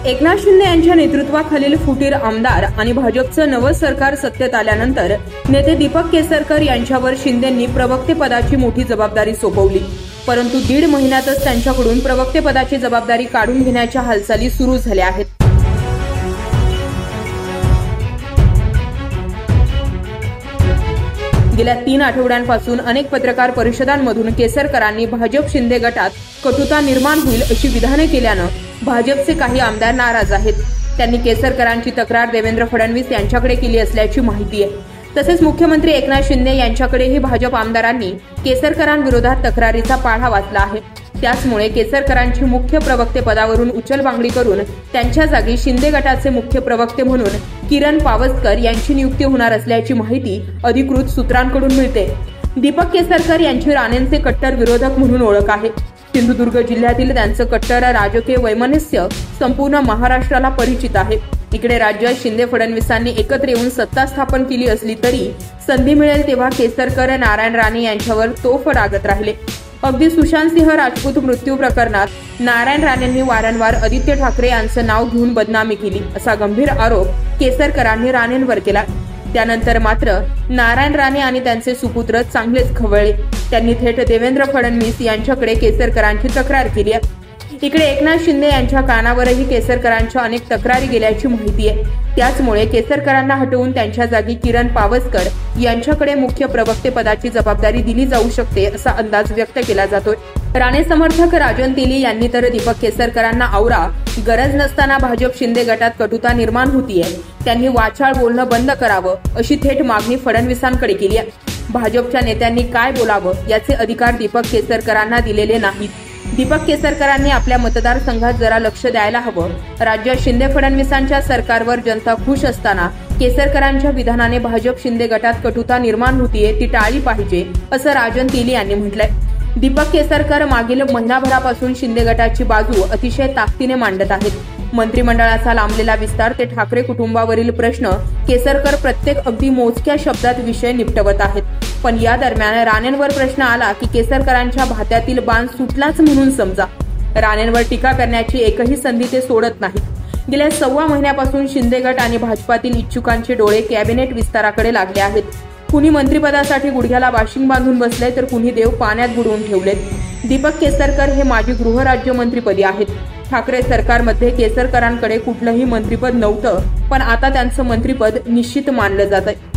एकनाथ शिंदे यांच्या नेतृत्वाखालील फुटीर आमदार आणि भाजपचं नवं सरकार सत्तेत आल्यानंतर नेते दीपक केसरकर यांच्यावर शिंदेंनी प्रवक्तेपदाची मोठी जबाबदारी सोपवली। परंतु 1.5 महिन्यातच त्यांच्याकडून प्रवक्तेपदाची जबाबदारी काढून घेण्याच्या हालचाली सुरू झाल्या आहेत। गेल्या 3 आठवड्यांपासून अनेक पत्रकार परिषदांमधून केसरकरांनी भाजप शिंदे गटात कटुता निर्माण होईल अशी विधाने केल्यानं भाजपचे काही आमदार नाराज आहेत। त्यांनी केसरकरांची तक्रार देवेंद्र फडणवीस यांच्याकडे केली असल्याची माहिती आहे। तसेच मुख्यमंत्री एकनाथ शिंदे यांच्याकडेही भाजप आमदारांनी केसरकरांविरोधात तक्रारीचा पाढा वाचला आहे। त्याचमुळे केसरकरांची मुख्य प्रवक्ते पदावरून उचलबांगडी करून त्यांच्या जागी शिंदे गटाचे मुख्य प्रवक्ते म्हणून किरण पावसकर यांची नियुक्ती होणार असल्याची माहिती अधिकृत सूत्रांकडून मिळते। दीपक केसरकर यांची राणेंचे कट्टर विरोधक म्हणून ओळख आहे। सिंधुदुर्ग जिल्ह्यातील त्यांचं कट्टर राजकीय वैमनस्य संपूर्ण महाराष्ट्राला परिचित आहे। इकडे राज्यात शिंदे फडणवीसांनी एकत्र येऊन सत्ता स्थापन केली असली तरी संधी मिळेल तेव्हा केसरकर नारायण राणे यांच्यावर तोफ डागत राहिले। अगदी सुशांत सिंह राजपूत मृत्यू प्रकरणात नारायण राणेंनी वारंवार आदित्य ठाकरे यांचं नाव घेऊन बदनामी केली असा गंभीर आरोप केसरकरांनी राणेंवर केला। त्यानंतर मात्र नारायण राणे आणि त्यांचे सुपुत्र चांगलेच खवळले। त्यांनी थेट देवेंद्र फडणवीस यांच्याकडे केसरकरांची तक्रार केली आहे। इकडे एकनाथ शिंदे यांच्या कानावरही केसरकरांच्या अनेक तक्रारी गेल्याची माहिती आहे। त्याचमुळे केसरकरांना हटवून त्यांच्या जागी किरण पावसकर यांच्याकडे मुख्य प्रवक्ते पदाची जबाबदारी दिली जाऊ शकते असा अंदाज व्यक्त केला जातोय। राणे समर्थक राजन तेली यांनी तर दीपक केसरकरांना आवरा, गरज नसताना भाजप शिंदे गटात कटुता निर्माण होतीये, त्यांनी वाचाळ बोलणं बंद करावं अशी थेट मागणी फडणवीसांकडे केली आहे। भाजपच्या नेत्यांनी काय बोलावं याचे अधिकार दीपक केसरकरांना दिलेले नाहीत। दीपक केसरकरांनी आपल्या मतदारसंघात जरा लक्ष द्यायला हवं। राज्यात शिंदे फडणवीसांच्या सरकारवर जनता खुश असताना केसरकरांच्या विधानाने भाजप शिंदे गटात कटुता निर्माण होतीये ती टाळली पाहिजे असं राजन तेली यांनी म्हटलंय। दीपक केसरकर मागील महिनाभरापासून शिंदे गटाची बाजू अतिशय ताकदीने मांडत आहेत। मंत्रिमंडळाचा लांबलेला विस्तार ते ठाकरे कुटुंबावरील प्रश्न केसरकर प्रत्येक अगदी मोजक्या शब्दात विषय निपटवत आहेत। पण या दरम्यान राणेंवर प्रश्न आला की केसरकरांच्या भात्यातील बाण सुटलाच म्हणून समजा। राणेंवर टीका करण्याची एकही संधी ते सोडत नाहीत। गेल्या 1.25 महिन्यापासून शिंदे गट आणि भाजपातील इच्छुकांचे डोळे कॅबिनेट विस्ताराकडे लागले आहेत। कुणी मंत्रिपदासाठी गुडघ्याला वाशिंग बांधून बसले तर कुणी देव पाण्यात बुडवून ठेवलेत। दीपक केसरकर हे माजी गृहराज्यमंत्रीपदी आहेत। ठाकरे सरकारमध्ये केसरकरांकडे कुठलंही मंत्रिपद नव्हतं, पण आता त्यांचं मंत्रिपद निश्चित मानलं जात आहे।